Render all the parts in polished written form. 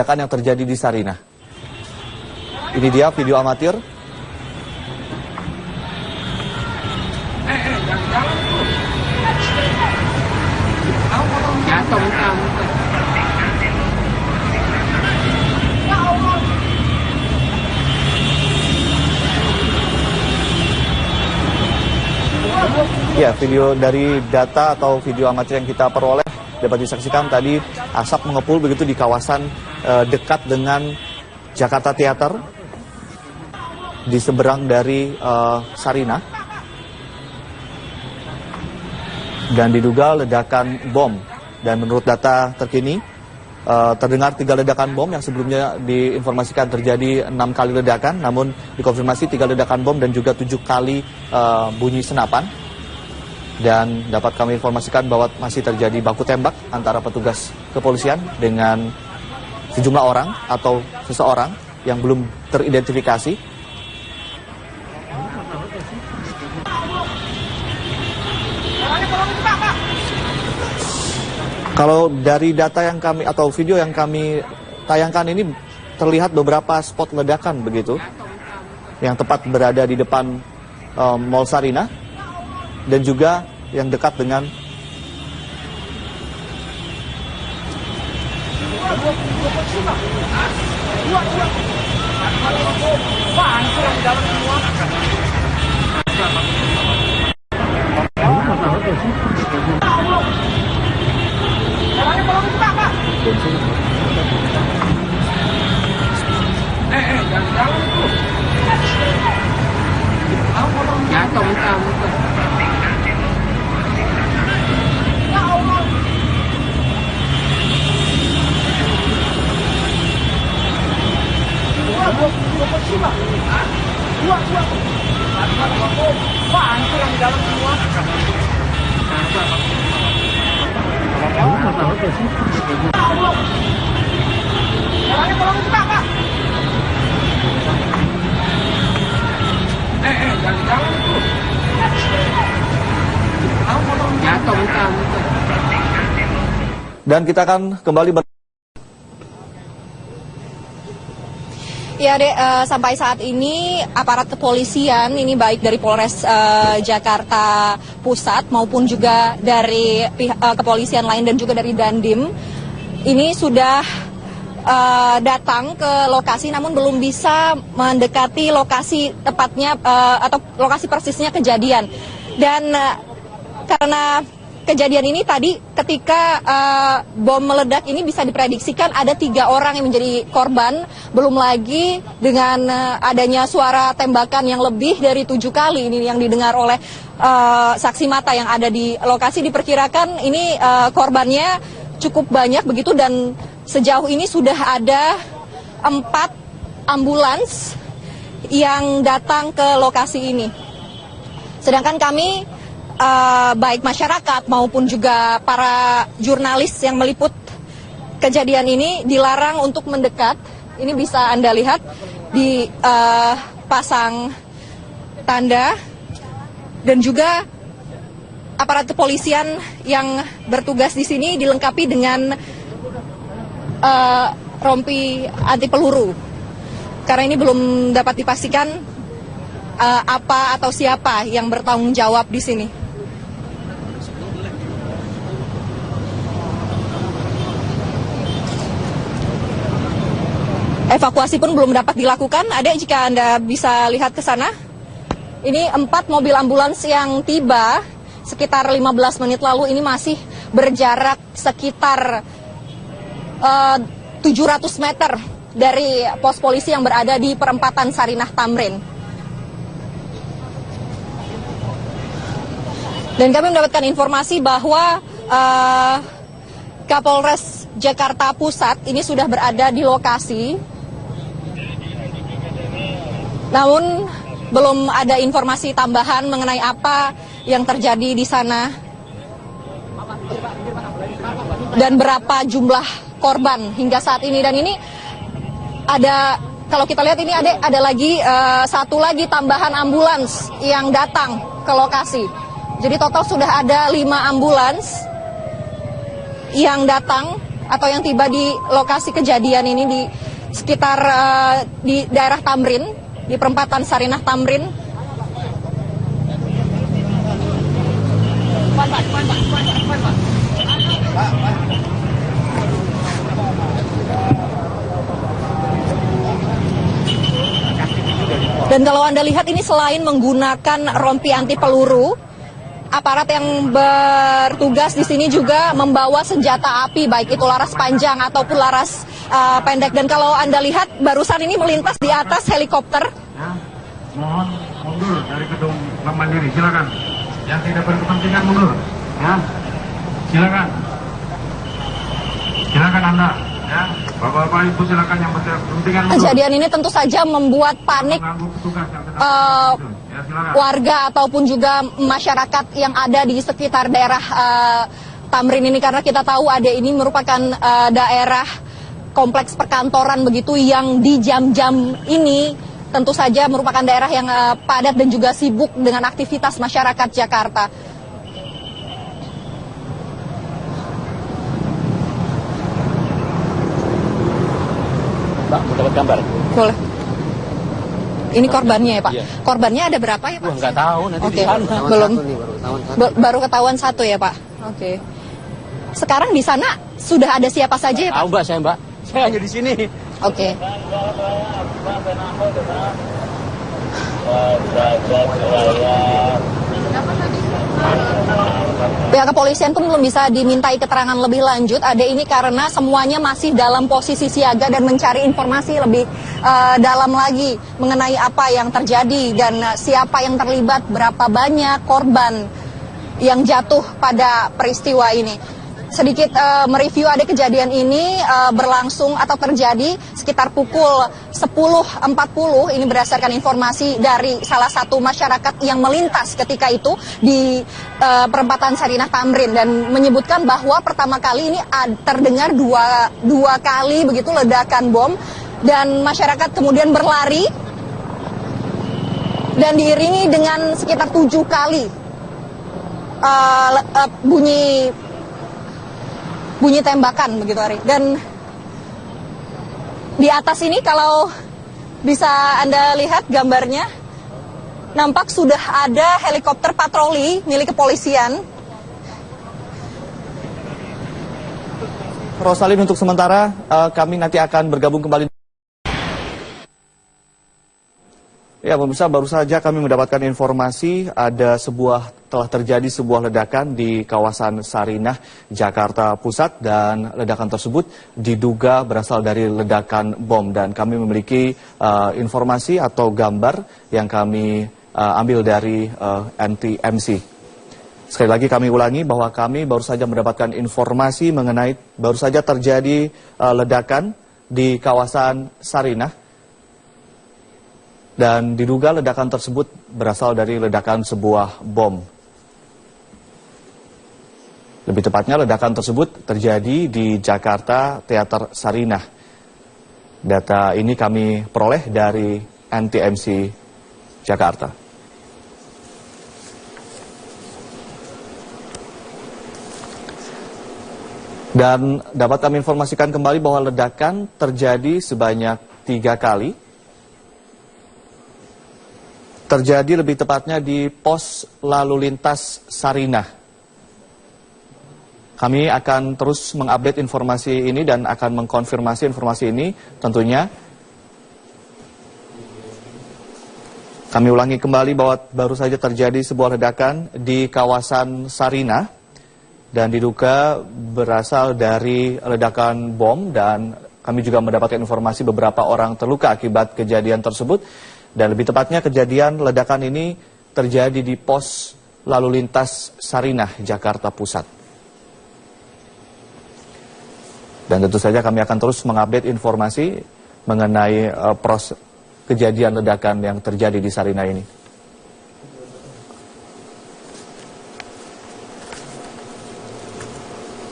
yang terjadi di Sarinah. Ini dia video amatir. Ya, video dari data atau video amatir yang kita peroleh dapat disaksikan tadi asap mengepul begitu di kawasan dekat dengan Jakarta Theater di seberang dari Sarinah, dan diduga ledakan bom. Dan menurut data terkini terdengar 3 ledakan bom yang sebelumnya diinformasikan terjadi 6 kali ledakan, namun dikonfirmasi 3 ledakan bom dan juga 7 kali bunyi senapan. Dan dapat kami informasikan bahwa masih terjadi baku tembak antara petugas kepolisian dengan sejumlah orang atau seseorang yang belum teridentifikasi. Kalau dari data yang kami atau video yang kami tayangkan ini terlihat beberapa spot ledakan begitu yang tepat berada di depan Mall Sarinah dan juga yang dekat dengan dan kita akan kembali Ya, Dek, sampai saat ini aparat kepolisian ini baik dari Polres Jakarta Pusat maupun juga dari kepolisian lain dan juga dari Dandim ini sudah datang ke lokasi, namun belum bisa mendekati lokasi tepatnya atau lokasi persisnya kejadian. Dan karena kejadian ini tadi ketika bom meledak ini bisa diprediksikan ada 3 orang yang menjadi korban, belum lagi dengan adanya suara tembakan yang lebih dari 7 kali ini yang didengar oleh saksi mata yang ada di lokasi. Diperkirakan ini korbannya cukup banyak begitu, dan sejauh ini sudah ada 4 ambulans yang datang ke lokasi ini. Sedangkan kami baik masyarakat maupun juga para jurnalis yang meliput kejadian ini dilarang untuk mendekat. Ini bisa Anda lihat di pasang tanda, dan juga aparat kepolisian yang bertugas di sini dilengkapi dengan rompi anti peluru. Karena ini belum dapat dipastikan apa atau siapa yang bertanggung jawab di sini. Evakuasi pun belum dapat dilakukan. Adek, jika Anda bisa lihat ke sana, ini 4 mobil ambulans yang tiba sekitar 15 menit lalu ini masih berjarak sekitar 700 meter dari pos polisi yang berada di perempatan Sarinah Tamrin. Dan kami mendapatkan informasi bahwa Kapolres Jakarta Pusat ini sudah berada di lokasi. Namun belum ada informasi tambahan mengenai apa yang terjadi di sana dan berapa jumlah korban hingga saat ini. Dan ini ada, kalau kita lihat ini ada lagi satu lagi tambahan ambulans yang datang ke lokasi. Jadi total sudah ada 5 ambulans yang datang atau yang tiba di lokasi kejadian ini di sekitar di daerah Tamrin, di perempatan Sarinah Tamrin. Dan kalau Anda lihat ini selain menggunakan rompi anti peluru, aparat yang bertugas di sini juga membawa senjata api, baik itu laras panjang ataupun laras pendek. Dan kalau Anda lihat barusan ini melintas di atas helikopter. Ya, mohon mundur dari gedung Bank Mandiri, silakan. Yang tidak berkepentingan mundur, ya, silakan. Silakan Anda. Ya, Bapak-bapak Ibu silakan yang berkepentingan mundur. Kejadian ini tentu saja membuat panik warga ataupun juga masyarakat yang ada di sekitar daerah Tamrin ini, karena kita tahu ada ini merupakan daerah kompleks perkantoran begitu yang di jam-jam ini tentu saja merupakan daerah yang padat dan juga sibuk dengan aktivitas masyarakat Jakarta. Mbak, mau dapat gambar? Boleh. Ini korbannya ya Pak? Iya. Korbannya ada berapa ya Pak? Wah, nggak tahu, nanti Oke, di sana. belum. Baru ketahuan satu ya Pak? Oke. Sekarang di sana sudah ada siapa saja ya Pak? Tahu Mbak, Mbak. Saya hanya di sini. Oke. Pihak kepolisian pun belum bisa dimintai keterangan lebih lanjut. Ada ini karena semuanya masih dalam posisi siaga dan mencari informasi lebih dalam lagi mengenai apa yang terjadi dan siapa yang terlibat, berapa banyak korban yang jatuh pada peristiwa ini. Sedikit mereview, ada kejadian ini berlangsung atau terjadi sekitar pukul 10.40. Ini berdasarkan informasi dari salah satu masyarakat yang melintas ketika itu di perempatan Sarinah Tamrin, dan menyebutkan bahwa pertama kali ini terdengar dua kali begitu ledakan bom, dan masyarakat kemudian berlari dan diiringi dengan sekitar 7 kali bunyi tembakan begitu Ari. Dan di atas ini kalau bisa Anda lihat gambarnya, nampak sudah ada helikopter patroli milik kepolisian. Rosalin, untuk sementara kami nanti akan bergabung kembali. Ya, pemirsa, baru saja kami mendapatkan informasi telah terjadi sebuah ledakan di kawasan Sarinah, Jakarta Pusat, dan ledakan tersebut diduga berasal dari ledakan bom, dan kami memiliki informasi atau gambar yang kami ambil dari NTMC. Sekali lagi kami ulangi bahwa kami baru saja mendapatkan informasi mengenai baru saja terjadi ledakan di kawasan Sarinah. Dan diduga ledakan tersebut berasal dari ledakan sebuah bom. Lebih tepatnya ledakan tersebut terjadi di Jakarta Teater Sarinah. Data ini kami peroleh dari NTMC Jakarta. Dan dapat kami informasikan kembali bahwa ledakan terjadi sebanyak 3 kali. Terjadi lebih tepatnya di pos lalu lintas Sarinah. Kami akan terus mengupdate informasi ini dan akan mengkonfirmasi informasi ini tentunya. Kami ulangi kembali bahwa baru saja terjadi sebuah ledakan di kawasan Sarinah dan diduga berasal dari ledakan bom, dan kami juga mendapatkan informasi beberapa orang terluka akibat kejadian tersebut. Dan lebih tepatnya kejadian ledakan ini terjadi di pos lalu lintas Sarinah, Jakarta Pusat. Dan tentu saja kami akan terus mengupdate informasi mengenai kejadian ledakan yang terjadi di Sarinah ini.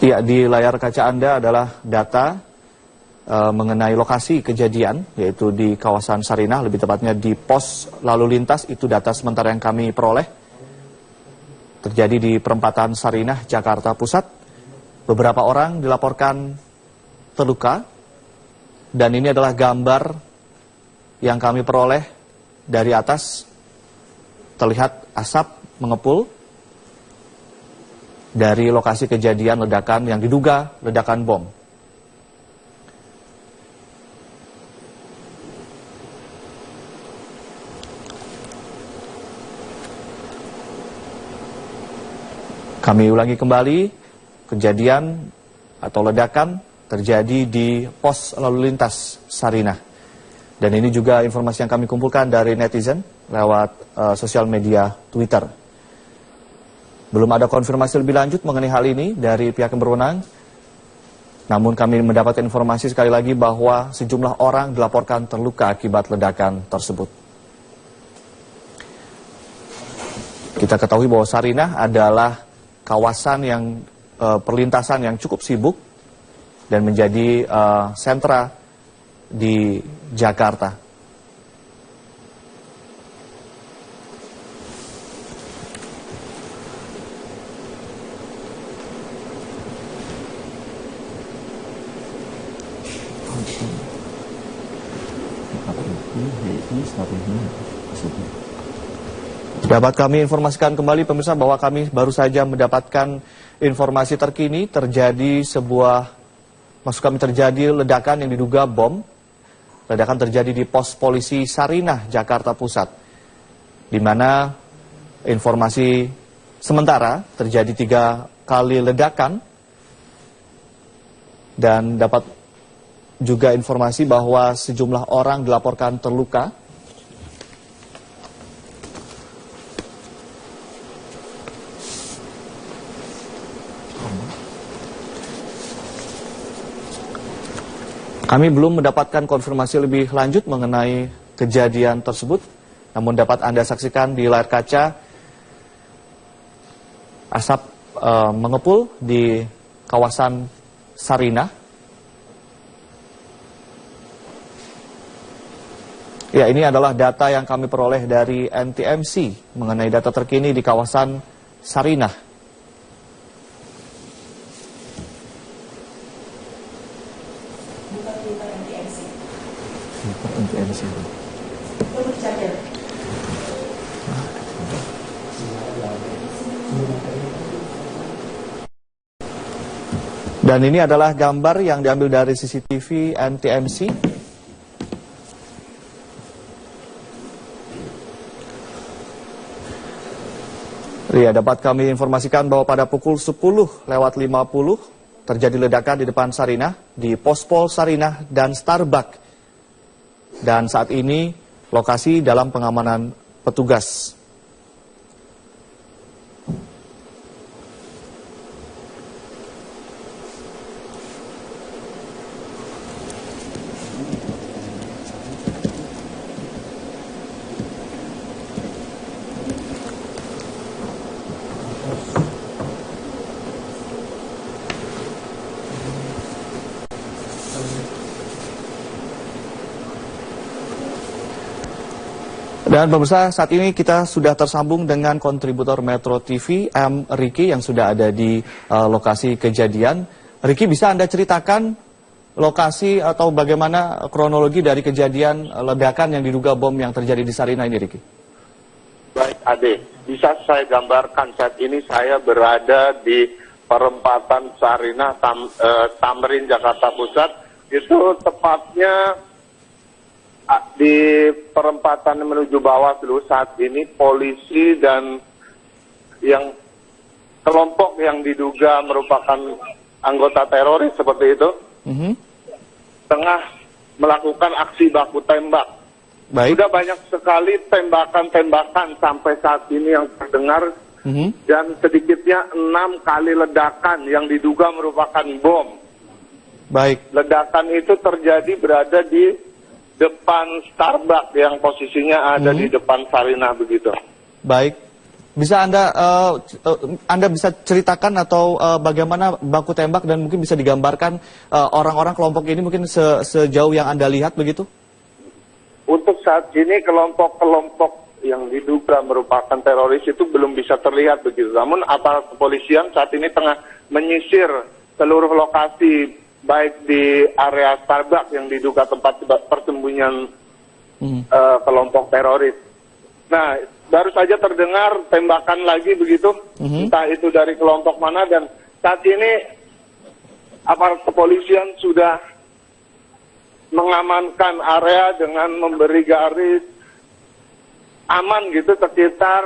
Ya, di layar kaca Anda adalah data mengenai lokasi kejadian, yaitu di kawasan Sarinah, lebih tepatnya di pos lalu lintas. Itu data sementara yang kami peroleh. Terjadi di perempatan Sarinah, Jakarta Pusat. Beberapa orang dilaporkan terluka. Dan ini adalah gambar yang kami peroleh dari atas. Terlihat asap mengepul dari lokasi kejadian ledakan yang diduga ledakan bom. Kami ulangi kembali, kejadian atau ledakan terjadi di pos lalu lintas Sarinah. Dan ini juga informasi yang kami kumpulkan dari netizen lewat sosial media Twitter. Belum ada konfirmasi lebih lanjut mengenai hal ini dari pihak yang berwenang. Namun kami mendapatkan informasi sekali lagi bahwa sejumlah orang dilaporkan terluka akibat ledakan tersebut. Kita ketahui bahwa Sarinah adalah kawasan yang perlintasan yang cukup sibuk dan menjadi sentra di Jakarta. Dapat kami informasikan kembali pemirsa bahwa kami baru saja mendapatkan informasi terkini terjadi ledakan yang diduga bom. Ledakan terjadi di pos polisi Sarinah, Jakarta Pusat. Di mana informasi sementara terjadi 3 kali ledakan. Dan dapat juga informasi bahwa sejumlah orang dilaporkan terluka. Kami belum mendapatkan konfirmasi lebih lanjut mengenai kejadian tersebut, namun dapat Anda saksikan di layar kaca asap mengepul di kawasan Sarinah. Ya, ini adalah data yang kami peroleh dari NTMC mengenai data terkini di kawasan Sarinah. Dan ini adalah gambar yang diambil dari CCTV NTMC. Ya, dapat kami informasikan bahwa pada pukul 10:50 terjadi ledakan di depan Sarinah, di Pospol Sarinah dan Starbucks. Dan saat ini lokasi dalam pengamanan petugas. Dan pemirsa, saat ini kita sudah tersambung dengan kontributor Metro TV, M. Riki, yang sudah ada di lokasi kejadian. Riki, bisa Anda ceritakan lokasi atau bagaimana kronologi dari kejadian ledakan yang diduga bom yang terjadi di Sarinah ini, Riki? Baik, Ade. Bisa saya gambarkan saat ini saya berada di perempatan Sarinah, Tamrin, Jakarta Pusat. Itu tepatnya di perempatan menuju Bawaslu. Saat ini polisi dan yang kelompok yang diduga merupakan anggota teroris seperti itu tengah melakukan aksi baku tembak. Baik. Sudah banyak sekali tembakan-tembakan sampai saat ini yang terdengar dan sedikitnya 6 kali ledakan yang diduga merupakan bom. Baik. Ledakan itu terjadi berada di depan Starbucks yang posisinya ada di depan Sarinah begitu. Baik. Bisa Anda bisa ceritakan atau bagaimana baku tembak dan mungkin bisa digambarkan orang-orang kelompok ini mungkin sejauh yang Anda lihat begitu? Untuk saat ini kelompok-kelompok yang diduga merupakan teroris itu belum bisa terlihat begitu. Namun aparat kepolisian saat ini tengah menyisir seluruh lokasi baik di area Starbucks yang diduga tempat persembunyian kelompok teroris. Nah, baru saja terdengar tembakan lagi begitu, entah itu dari kelompok mana, dan saat ini aparat kepolisian sudah mengamankan area dengan memberi garis aman gitu sekitar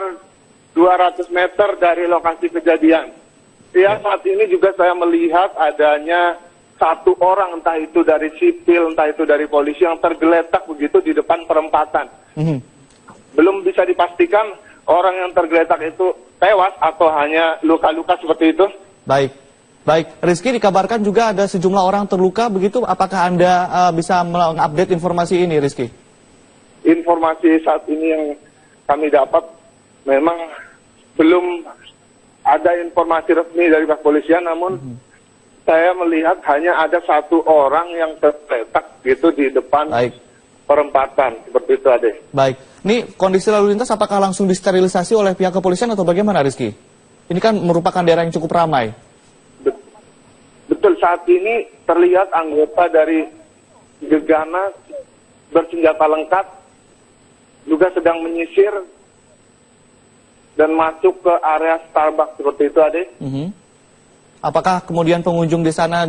200 meter dari lokasi kejadian. Ya, saat ini juga saya melihat adanya satu orang, entah itu dari sipil, entah itu dari polisi, yang tergeletak begitu di depan perempatan. Belum bisa dipastikan orang yang tergeletak itu tewas atau hanya luka-luka seperti itu. Baik, Rizky, dikabarkan juga ada sejumlah orang terluka begitu. Apakah Anda bisa mengupdate informasi ini, Rizky? Informasi saat ini yang kami dapat memang belum ada informasi resmi dari kepolisian, namun saya melihat hanya ada satu orang yang tergeletak gitu di depan perempatan, seperti itu, Ade. Baik, ini kondisi lalu lintas apakah langsung disterilisasi oleh pihak kepolisian atau bagaimana, Rizky? Ini kan merupakan daerah yang cukup ramai. Betul, saat ini terlihat anggota dari Gegana bersenjata lengkap juga sedang menyisir dan masuk ke area Starbucks seperti itu, Ade. Apakah kemudian pengunjung di sana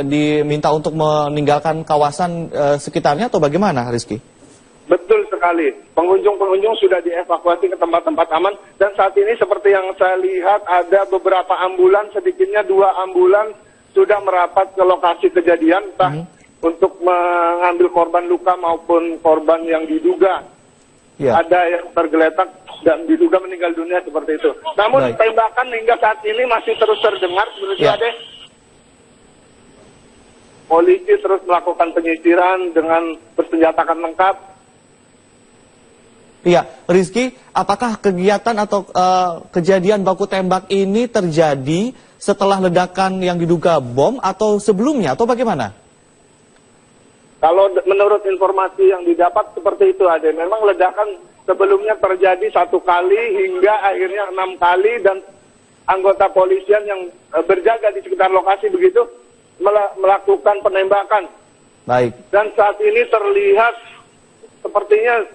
diminta untuk meninggalkan kawasan sekitarnya atau bagaimana, Rizky? Betul sekali. Pengunjung-pengunjung sudah dievakuasi ke tempat-tempat aman, dan saat ini seperti yang saya lihat ada beberapa ambulans, sedikitnya 2 ambulans sudah merapat ke lokasi kejadian, entah untuk mengambil korban luka maupun korban yang diduga ada yang tergeletak dan diduga meninggal dunia seperti itu. Namun tembakan hingga saat ini masih terus terdengar seperti ada. Polisi terus melakukan penyisiran dengan bersenjatakan lengkap. Iya, Rizky, apakah kegiatan atau kejadian baku tembak ini terjadi setelah ledakan yang diduga bom atau sebelumnya atau bagaimana? Kalau menurut informasi yang didapat seperti itu, ada. Memang ledakan sebelumnya terjadi 1 kali hingga akhirnya 6 kali, dan anggota polisian yang berjaga di sekitar lokasi begitu melakukan penembakan. Baik. Dan saat ini terlihat sepertinya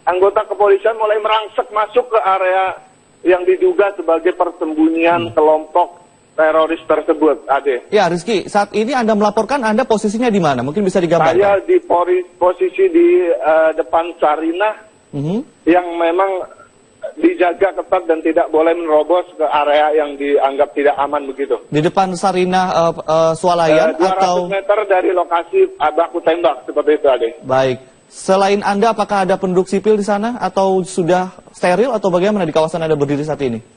anggota kepolisian mulai merangsek masuk ke area yang diduga sebagai persembunyian kelompok teroris tersebut, Ade. Ya, Rizky, saat ini Anda melaporkan, Anda posisinya di mana? Mungkin bisa digambarkan. Saya di posisi di depan Sarinah, yang memang dijaga ketat dan tidak boleh menerobos ke area yang dianggap tidak aman begitu. Di depan Sarinah Swalayan 200 atau... meter dari lokasi baku tembak, seperti itu, Ade. Baik. Selain Anda, apakah ada penduduk sipil di sana atau sudah steril atau bagaimana di kawasan Anda berdiri saat ini?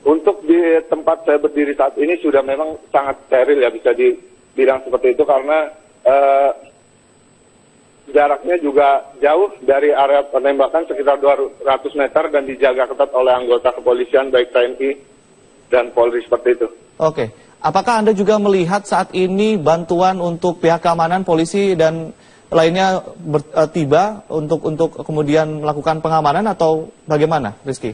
Untuk di tempat saya berdiri saat ini sudah memang sangat steril, ya, bisa dibilang seperti itu, karena jaraknya juga jauh dari area penembakan sekitar 200 meter dan dijaga ketat oleh anggota kepolisian baik TNI dan Polri seperti itu. Oke. Apakah Anda juga melihat saat ini bantuan untuk pihak keamanan, polisi dan lainnya tiba untuk kemudian melakukan pengamanan atau bagaimana, Rizky?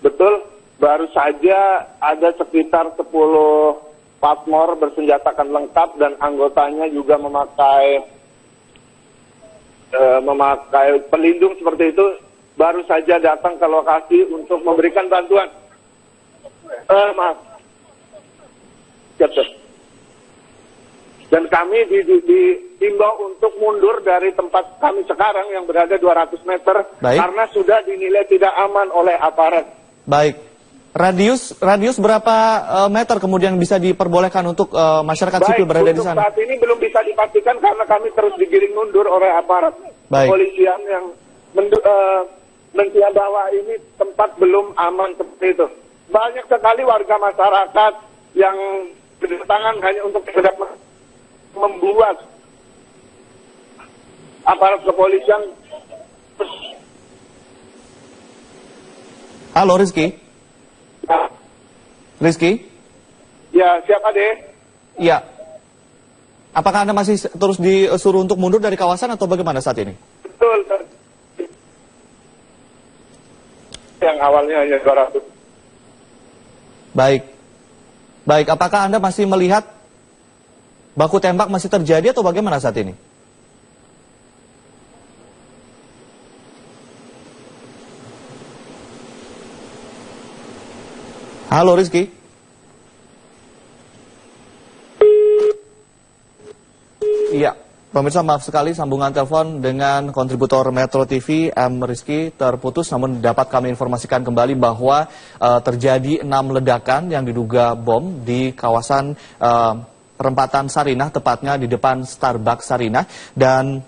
Betul. Baru saja ada sekitar 10 patmor bersenjatakan lengkap dan anggotanya juga memakai pelindung seperti itu. Baru saja datang ke lokasi untuk memberikan bantuan. Maaf. Dan kami diimbau untuk mundur dari tempat kami sekarang yang berada 200 meter. Karena sudah dinilai tidak aman oleh aparat. Baik. Radius berapa meter kemudian bisa diperbolehkan untuk masyarakat sipil berada di sana? Saat ini belum bisa dipastikan karena kami terus digiring mundur oleh aparat kepolisian yang mengira bahwa ini tempat belum aman seperti itu. Banyak sekali warga masyarakat yang berdatangan hanya untuk membuat aparat kepolisian. Halo, Rizky. Rizky? Ya, siap, Ade. Ya. Apakah Anda masih terus disuruh untuk mundur dari kawasan atau bagaimana saat ini? Betul. Yang awalnya hanya 200. Baik. Apakah Anda masih melihat baku tembak masih terjadi atau bagaimana saat ini? Halo Rizky. Iya, pemirsa maaf sekali sambungan telepon dengan kontributor Metro TV M. Rizky terputus, namun dapat kami informasikan kembali bahwa terjadi 6 ledakan yang diduga bom di kawasan perempatan Sarinah, tepatnya di depan Starbucks Sarinah, dan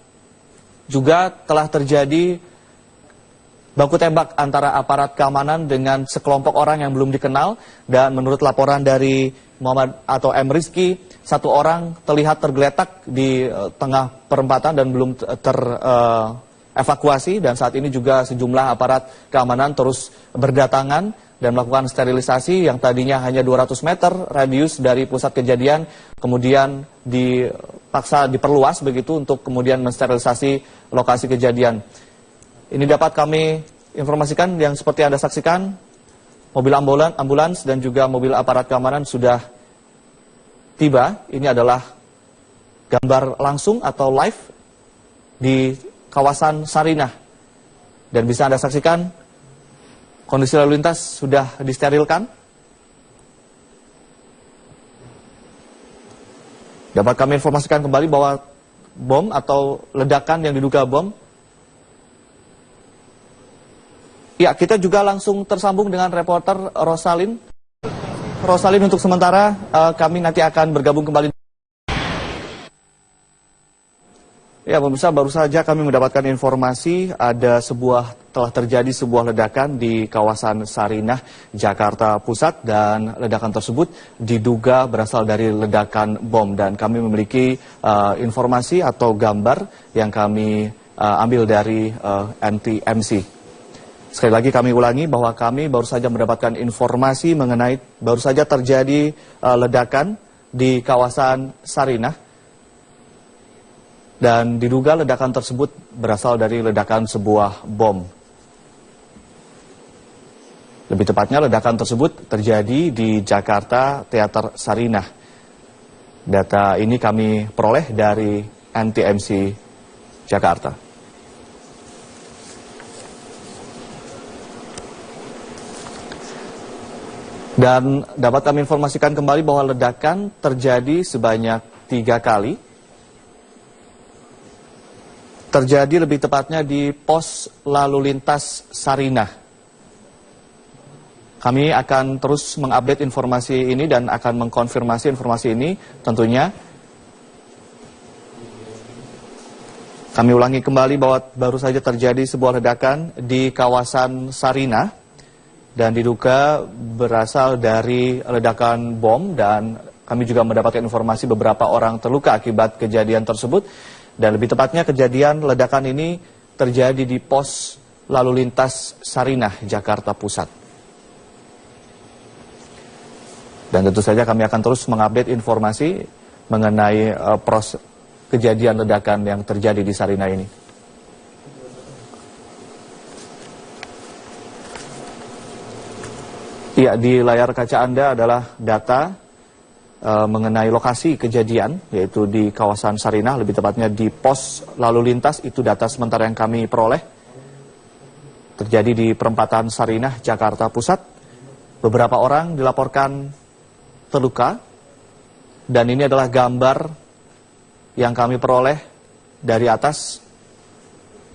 juga telah terjadi baku tembak antara aparat keamanan dengan sekelompok orang yang belum dikenal, dan menurut laporan dari Muhammad atau M. Rizky, 1 orang terlihat tergeletak di tengah perempatan dan belum terevakuasi, dan saat ini juga sejumlah aparat keamanan terus berdatangan dan melakukan sterilisasi yang tadinya hanya 200 meter radius dari pusat kejadian, kemudian dipaksa diperluas begitu untuk kemudian mensterilisasi lokasi kejadian. Ini dapat kami informasikan yang seperti Anda saksikan, mobil ambulans dan juga mobil aparat keamanan sudah tiba. Ini adalah gambar langsung atau live di kawasan Sarinah. Dan bisa Anda saksikan, kondisi lalu lintas sudah disterilkan. Dapat kami informasikan kembali bahwa bom atau ledakan yang diduga bom. Ya, kita juga langsung tersambung dengan reporter Rosalin. Rosalin, untuk sementara kami nanti akan bergabung kembali. Ya, pemirsa, baru saja kami mendapatkan informasi telah terjadi sebuah ledakan di kawasan Sarinah, Jakarta Pusat, dan ledakan tersebut diduga berasal dari ledakan bom, dan kami memiliki informasi atau gambar yang kami ambil dari NTMC. Sekali lagi kami ulangi bahwa kami baru saja mendapatkan informasi mengenai baru saja terjadi ledakan di kawasan Sarinah, dan diduga ledakan tersebut berasal dari ledakan sebuah bom. Lebih tepatnya ledakan tersebut terjadi di Jakarta Teater Sarinah. Data ini kami peroleh dari NTMC Jakarta. Dan dapat kami informasikan kembali bahwa ledakan terjadi sebanyak 3 kali. Terjadi lebih tepatnya di pos lalu lintas Sarinah. Kami akan terus mengupdate informasi ini dan akan mengkonfirmasi informasi ini tentunya. Kami ulangi kembali bahwa baru saja terjadi sebuah ledakan di kawasan Sarinah, dan diduga berasal dari ledakan bom, dan kami juga mendapatkan informasi beberapa orang terluka akibat kejadian tersebut. Dan lebih tepatnya kejadian ledakan ini terjadi di pos lalu lintas Sarinah, Jakarta Pusat. Dan tentu saja kami akan terus mengupdate informasi mengenai kejadian ledakan yang terjadi di Sarinah ini. Ya, di layar kaca Anda adalah data mengenai lokasi kejadian, yaitu di kawasan Sarinah, lebih tepatnya di pos lalu lintas. Itu data sementara yang kami peroleh. Terjadi di perempatan Sarinah, Jakarta Pusat. Beberapa orang dilaporkan terluka, dan ini adalah gambar yang kami peroleh dari atas.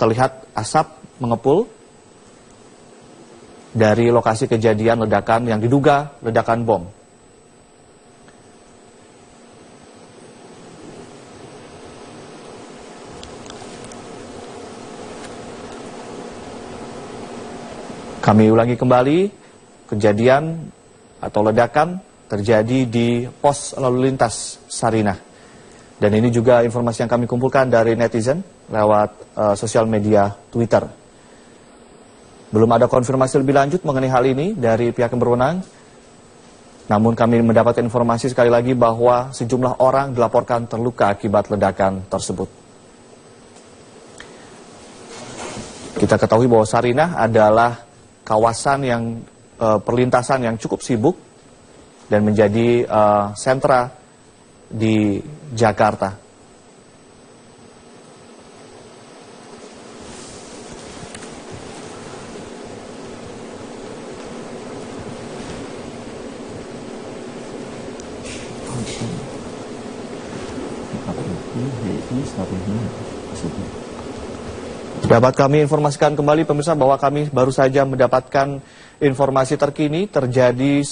Terlihat asap mengepul dari lokasi kejadian ledakan yang diduga ledakan bom. Kami ulangi kembali, kejadian atau ledakan terjadi di pos lalu lintas Sarinah. Dan ini juga informasi yang kami kumpulkan dari netizen lewat sosial media Twitter. Belum ada konfirmasi lebih lanjut mengenai hal ini dari pihak yang berwenang. Namun kami mendapatkan informasi sekali lagi bahwa sejumlah orang dilaporkan terluka akibat ledakan tersebut. Kita ketahui bahwa Sarinah adalah kawasan yang perlintasan yang cukup sibuk dan menjadi sentra di Jakarta. Dapat kami informasikan kembali pemirsa bahwa kami baru saja mendapatkan informasi terkini terjadi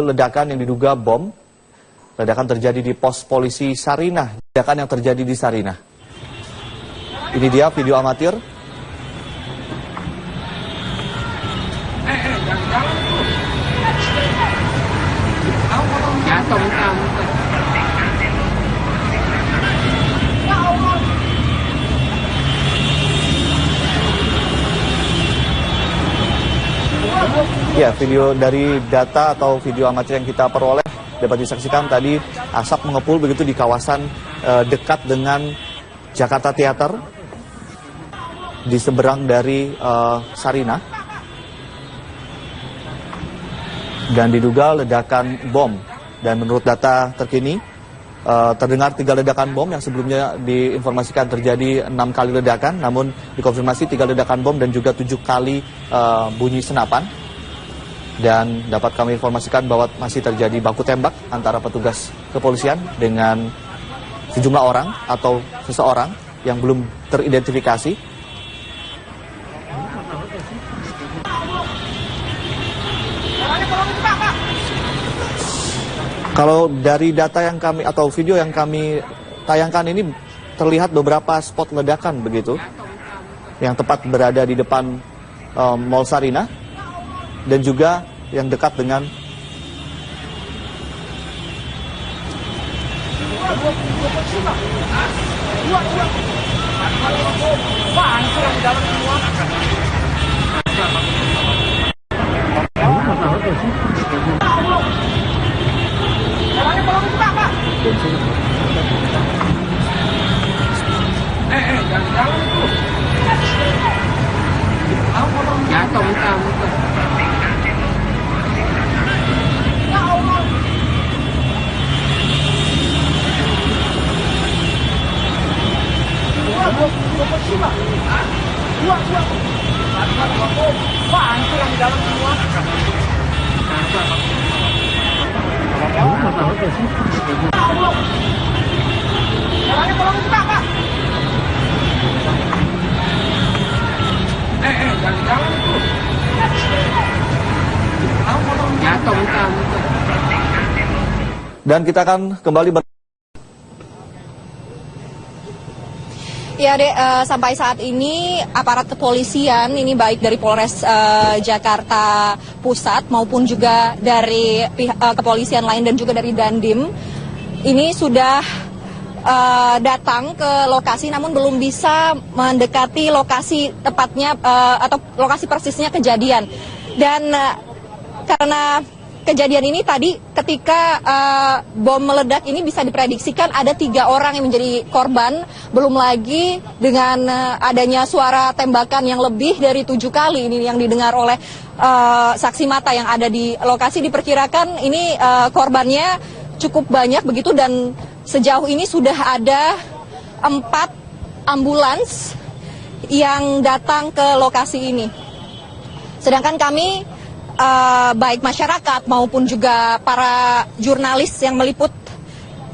ledakan yang diduga bom. Ledakan terjadi di pos polisi Sarinah, ledakan yang terjadi di Sarinah. Ini dia video amatir. Ya, video dari data atau video amatir yang kita peroleh dapat disaksikan tadi asap mengepul begitu di kawasan dekat dengan Jakarta Theater di seberang dari Sarinah, dan diduga ledakan bom. Dan menurut data terkini terdengar 3 ledakan bom yang sebelumnya diinformasikan terjadi 6 kali ledakan, namun dikonfirmasi 3 ledakan bom dan juga 7 kali bunyi senapan. Dan dapat kami informasikan bahwa masih terjadi baku tembak antara petugas kepolisian dengan sejumlah orang atau seseorang yang belum teridentifikasi. Kalau dari data yang kami atau video yang kami tayangkan ini terlihat beberapa spot ledakan begitu yang tepat berada di depan Mall Sarinah dan juga yang dekat dengan dan kita akan kembali Ya, Dek, sampai saat ini aparat kepolisian ini baik dari Polres Jakarta Pusat maupun juga dari pihak kepolisian lain dan juga dari Dandim ini sudah datang ke lokasi, namun belum bisa mendekati lokasi tepatnya atau lokasi persisnya kejadian. Dan karena kejadian ini tadi ketika bom meledak ini bisa diprediksikan ada 3 orang yang menjadi korban, belum lagi dengan adanya suara tembakan yang lebih dari 7 kali ini yang didengar oleh saksi mata yang ada di lokasi. Diperkirakan ini korbannya cukup banyak begitu, dan sejauh ini sudah ada 4 ambulans yang datang ke lokasi ini. Sedangkan kami baik masyarakat maupun juga para jurnalis yang meliput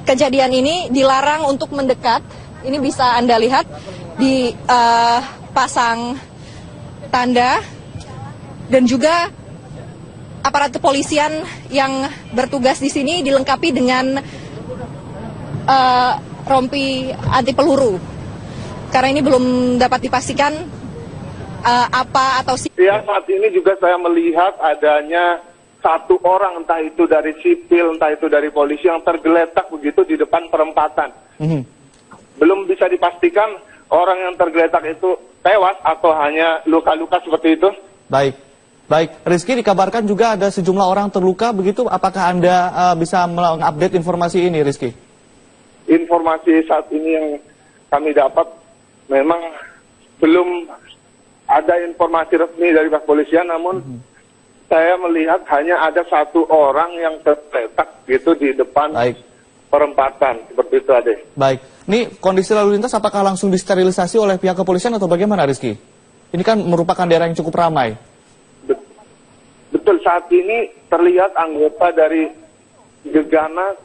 kejadian ini dilarang untuk mendekat. Ini bisa Anda lihat di pasang tanda, dan juga aparat kepolisian yang bertugas di sini dilengkapi dengan rompi anti peluru. Karena ini belum dapat dipastikan apa atau ya, saat ini juga saya melihat adanya 1 orang, entah itu dari sipil, entah itu dari polisi, yang tergeletak begitu di depan perempatan. Belum bisa dipastikan orang yang tergeletak itu tewas atau hanya luka-luka seperti itu. Baik, Rizky, dikabarkan juga ada sejumlah orang terluka begitu. Apakah Anda bisa mengupdate informasi ini, Rizky? Informasi saat ini yang kami dapat memang belum ada informasi resmi dari pihak kepolisian, namun saya melihat hanya ada 1 orang yang tergeletak gitu di depan perempatan seperti itu, Ade. Baik, ini kondisi lalu lintas apakah langsung disterilisasi oleh pihak kepolisian atau bagaimana, Rizky? Ini kan merupakan daerah yang cukup ramai. Betul, saat ini terlihat anggota dari Gegana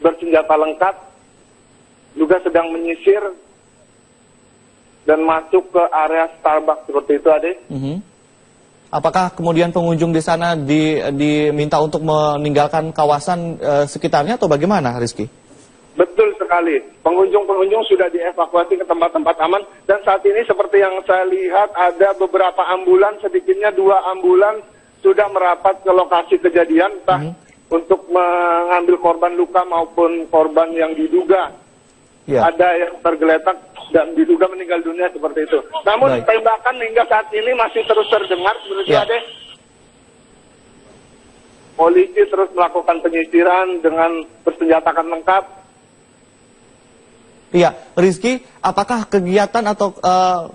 bersenjata lengkap juga sedang menyisir dan masuk ke area Starbucks seperti itu, Ade. Apakah kemudian pengunjung di sana diminta untuk meninggalkan kawasan sekitarnya atau bagaimana, Rizky? Betul sekali. Pengunjung-pengunjung sudah dievakuasi ke tempat-tempat aman. Dan saat ini seperti yang saya lihat ada beberapa ambulans, sedikitnya 2 ambulans sudah merapat ke lokasi kejadian. Entah untuk mengambil korban luka maupun korban yang diduga. Ada yang tergeletak dan diduga meninggal dunia seperti itu. Namun tembakan hingga saat ini masih terus terdengar seperti itu, Ade. Polisi terus melakukan penyisiran dengan bersenjatakan lengkap. Iya, Rizky, apakah kegiatan atau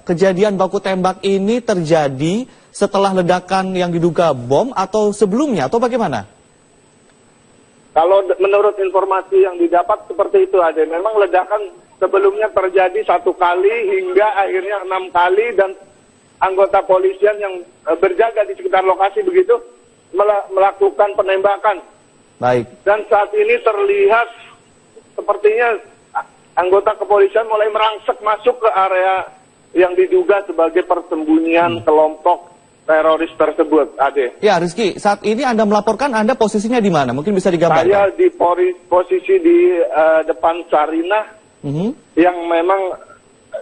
kejadian baku tembak ini terjadi setelah ledakan yang diduga bom atau sebelumnya atau bagaimana? Kalau menurut informasi yang didapat seperti itu, Ade. Memang ledakan sebelumnya terjadi 1 kali hingga akhirnya 6 kali dan anggota polisian yang berjaga di sekitar lokasi begitu melakukan penembakan. Baik. Dan saat ini terlihat sepertinya anggota kepolisian mulai merangsek masuk ke area yang diduga sebagai persembunyian kelompok teroris tersebut, Ade. Ya, Rizky, saat ini Anda melaporkan, Anda posisinya di mana? Mungkin bisa digambarkan. Saya di posisi di depan Sarinah yang memang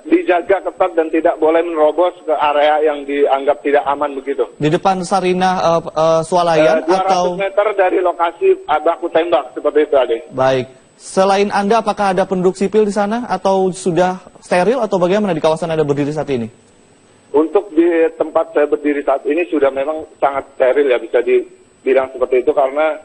dijaga ketat dan tidak boleh menerobos ke area yang dianggap tidak aman begitu. Di depan Sarinah Swalayan 200 atau... meter dari lokasi baku tembak seperti itu, Ade. Baik. Selain Anda, apakah ada penduduk sipil di sana atau sudah steril atau bagaimana di kawasan Anda berdiri saat ini? Untuk di tempat saya berdiri saat ini sudah memang sangat steril ya, bisa dibilang seperti itu karena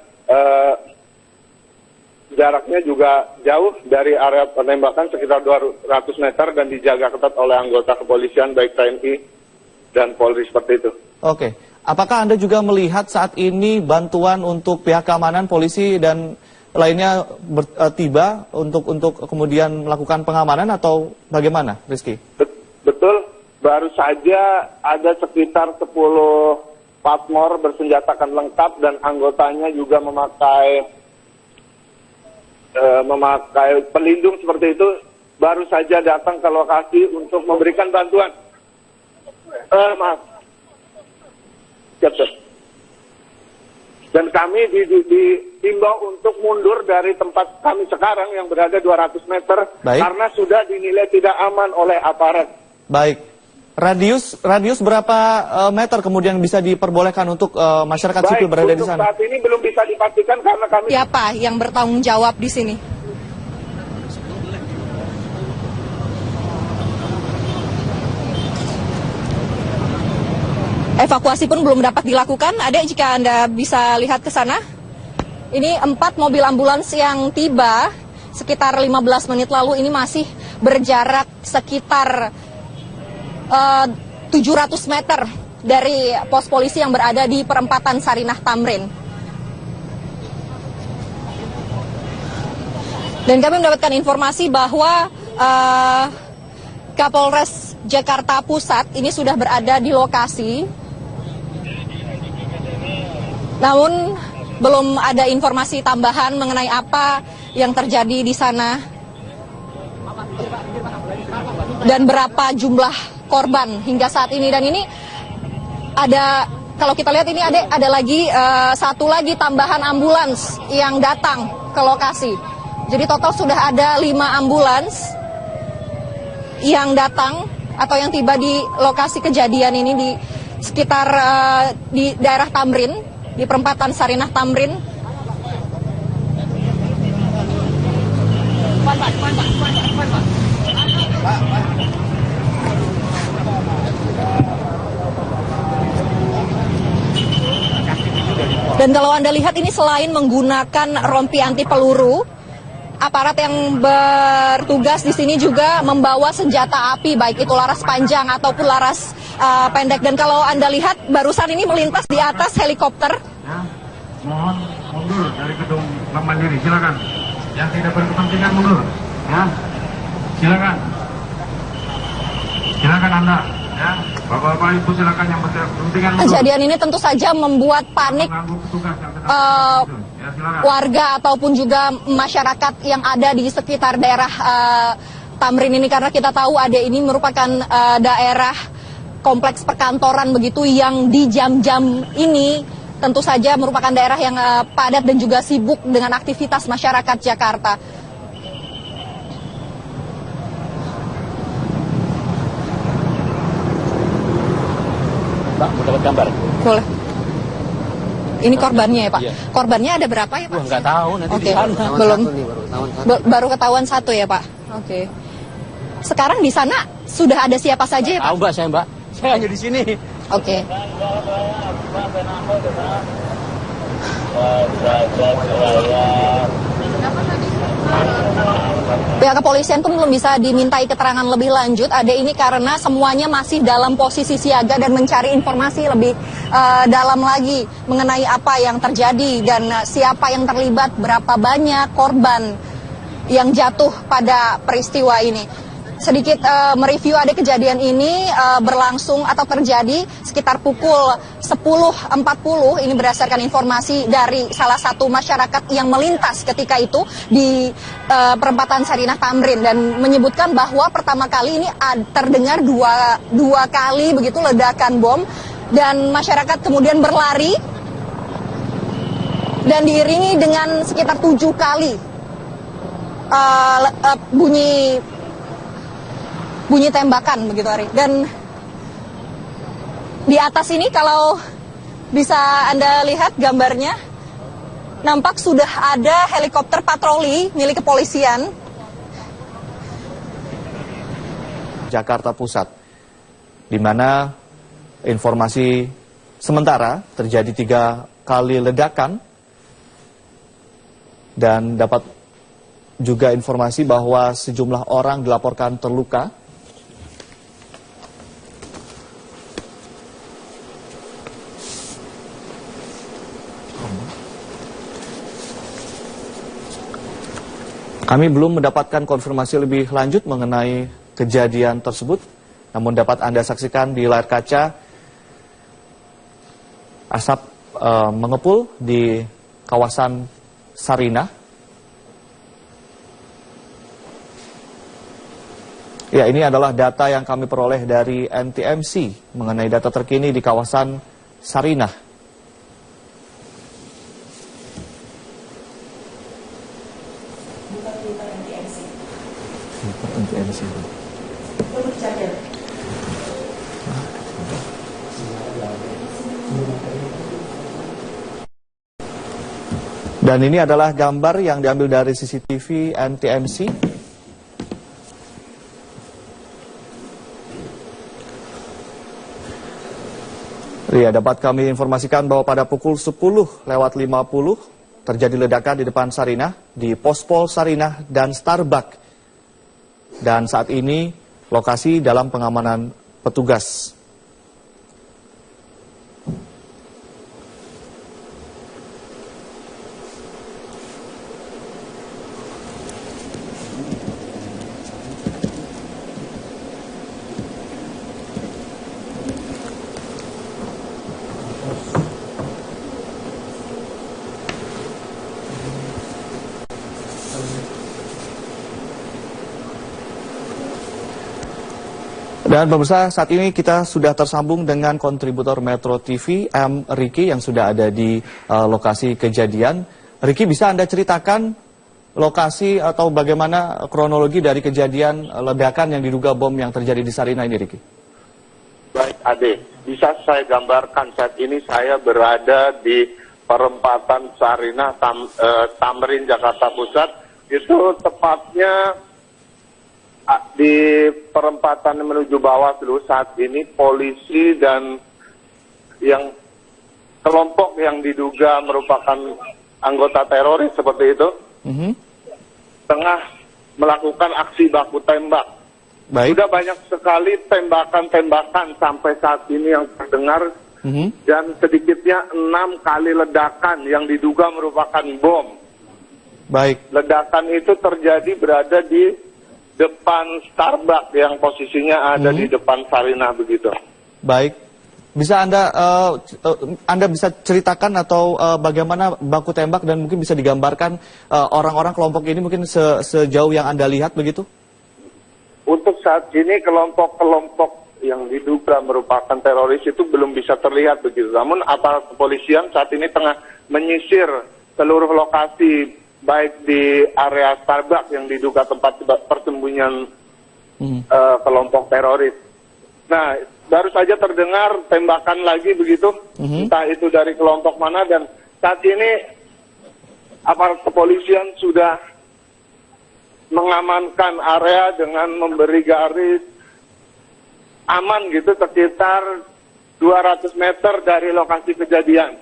jaraknya juga jauh dari area penembakan sekitar 200 meter dan dijaga ketat oleh anggota kepolisian baik TNI dan Polri seperti itu. Oke. Apakah Anda juga melihat saat ini bantuan untuk pihak keamanan, polisi dan lainnya tiba untuk kemudian melakukan pengamanan atau bagaimana, Rizky? Betul. Baru saja ada sekitar 10 patmor bersenjatakan lengkap dan anggotanya juga memakai pelindung seperti itu. Baru saja datang ke lokasi untuk memberikan bantuan. Maaf. Dan kami diimbau untuk mundur dari tempat kami sekarang yang berada 200 meter. Baik. Karena sudah dinilai tidak aman oleh aparat. Baik. Radius berapa meter kemudian bisa diperbolehkan untuk masyarakat sipil berada di sana? Saat ini belum bisa dipastikan karena kami... Siapa yang bertanggung jawab di sini? Evakuasi pun belum dapat dilakukan. Adek, jika Anda bisa lihat ke sana, ini 4 mobil ambulans yang tiba sekitar 15 menit lalu ini masih berjarak sekitar 700 meter dari pos polisi yang berada di perempatan Sarinah Tamrin. Dan kami mendapatkan informasi bahwa Kapolres Jakarta Pusat ini sudah berada di lokasi. Namun belum ada informasi tambahan mengenai apa yang terjadi di sana dan berapa jumlah korban hingga saat ini. Dan ini ada, kalau kita lihat ini ada lagi satu lagi tambahan ambulans yang datang ke lokasi. Jadi total sudah ada 5 ambulans yang datang atau yang tiba di lokasi kejadian ini di sekitar di daerah Tamrin, di perempatan Sarinah Tamrin. Dan kalau Anda lihat ini selain menggunakan rompi anti peluru, aparat yang bertugas di sini juga membawa senjata api, baik itu laras panjang ataupun laras pendek. Dan kalau Anda lihat barusan ini melintas di atas helikopter. Ya, mohon mundur dari gedung Bank Mandiri, silakan. Yang tidak berkepentingan mundur. Ya, silakan. Silakan Anda. Ya, Bapak-bapak Ibu silakan yang berkepentingan mundur. Kejadian ini tentu saja membuat panik Mengganggu petugas yang sedang ya, silakan. warga ataupun juga masyarakat yang ada di sekitar daerah Tamrin ini, karena kita tahu ada ini merupakan daerah kompleks perkantoran begitu yang di jam-jam ini tentu saja merupakan daerah yang padat dan juga sibuk dengan aktivitas masyarakat Jakarta. Mbak, mau dapat gambar? Boleh. Ini korbannya ya Pak? Iya. Korbannya ada berapa ya Pak? Wah, nggak tahu nanti Oke, di sana. belum. Baru ketahuan satu ya Pak? Oke. Sekarang di sana sudah ada siapa saja ya Pak? Tahu Mbak, saya hanya di sini. Oke. Pihak kepolisian pun belum bisa dimintai keterangan lebih lanjut. Ada ini karena semuanya masih dalam posisi siaga dan mencari informasi lebih dalam lagi mengenai apa yang terjadi dan siapa yang terlibat, berapa banyak korban yang jatuh pada peristiwa ini. Sedikit mereview, ada kejadian ini berlangsung atau terjadi sekitar pukul 10.40. Ini berdasarkan informasi dari salah satu masyarakat yang melintas ketika itu di perempatan Sarinah Tamrin, dan menyebutkan bahwa pertama kali ini terdengar dua kali begitu ledakan bom, dan masyarakat kemudian berlari dan diiringi dengan sekitar 7 kali bunyi tembakan begitu Ari. Dan di atas ini kalau bisa Anda lihat gambarnya, nampak sudah ada helikopter patroli milik kepolisian Jakarta Pusat, di mana informasi sementara terjadi 3 kali ledakan, dan dapat juga informasi bahwa sejumlah orang dilaporkan terluka. Kami belum mendapatkan konfirmasi lebih lanjut mengenai kejadian tersebut, namun dapat Anda saksikan di layar kaca asap mengepul di kawasan Sarinah. Ya, ini adalah data yang kami peroleh dari NTMC mengenai data terkini di kawasan Sarinah. Dan ini adalah gambar yang diambil dari CCTV NTMC. Ya, dapat kami informasikan bahwa pada pukul 10.50 terjadi ledakan di depan Sarinah, di Pospol Sarinah dan Starbucks. Dan saat ini lokasi dalam pengamanan petugas. Dan pemirsa, saat ini kita sudah tersambung dengan kontributor Metro TV, M. Riki, yang sudah ada di lokasi kejadian. Riki, bisa Anda ceritakan lokasi atau bagaimana kronologi dari kejadian ledakan yang diduga bom yang terjadi di Sarinah ini, Riki? Baik, Ade. Bisa saya gambarkan saat ini saya berada di perempatan Sarinah Tamrin, Jakarta Pusat. Itu tepatnya di perempatan menuju Bawaslu. Saat ini polisi dan yang kelompok yang diduga merupakan anggota teroris seperti itu tengah melakukan aksi baku tembak. Baik. Sudah banyak sekali tembakan-tembakan sampai saat ini yang terdengar, dan sedikitnya 6 kali ledakan yang diduga merupakan bom. Baik. Ledakan itu terjadi berada di depan Starbucks yang posisinya ada di depan Sarinah begitu. Baik. Bisa Anda bisa ceritakan atau bagaimana baku tembak dan mungkin bisa digambarkan orang-orang kelompok ini mungkin sejauh yang Anda lihat begitu? Untuk saat ini kelompok-kelompok yang diduga merupakan teroris itu belum bisa terlihat begitu. Namun aparat kepolisian saat ini tengah menyisir seluruh lokasi baik di area Starbucks yang diduga tempat persembunyian kelompok teroris. Nah, baru saja terdengar tembakan lagi begitu, entah itu dari kelompok mana, dan saat ini aparat kepolisian sudah mengamankan area dengan memberi garis aman gitu sekitar 200 meter dari lokasi kejadian.